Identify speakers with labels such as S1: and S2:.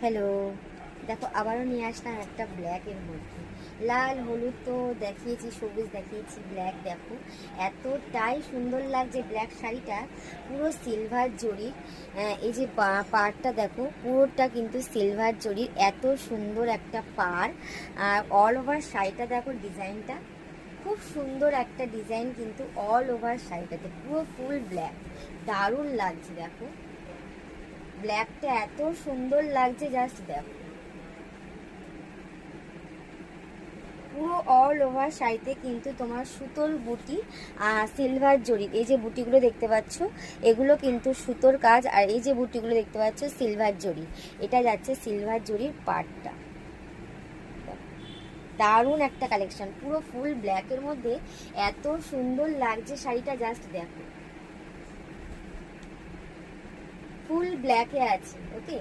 S1: Hello, দেখো আবারও নিয়ে আসলাম একটা ব্ল্যাকের মধ্যে। লাল হলুদ তো দেখিয়েছি, সবুজ দেখিয়েছি, ব্ল্যাক দেখো এতটাই সুন্দর লাগছে ব্ল্যাক শাড়িটা। পুরো সিলভার জরির, এই যে পাড়টা দেখো পুরোটা কিন্তু সিলভার জরির, এত সুন্দর একটা পাড়। আর অল ওভার শাড়িটা দেখো, ডিজাইনটা খুব সুন্দর একটা ডিজাইন, কিন্তু অল ওভার শাড়িটাতে পুরো ফুল ব্ল্যাক, দারুণ লাগছে। দেখো ব্ল্যাকটা এত সুন্দর লাগছে, জাস্ট দেখো পুরো অল ওভার শাড়িতে কিন্তু তোমার সুতোর বুটি আর সিলভার জরি, এই যে বুটিগুলো দেখতে পাচ্ছ এগুলো কিন্তু সুতোর কাজ, আর এই যে বুটিগুলো দেখতে পাচ্ছ সিলভার জরি, এটা যাচ্ছে সিলভার জরির পার্টটা। দারুণ একটা কালেকশন, পুরো ফুল ব্ল্যাকের মধ্যে এত সুন্দর লাগছে শাড়িটা, জাস্ট দেখো ফুল ব্ল্যাকে আছে। ওকে,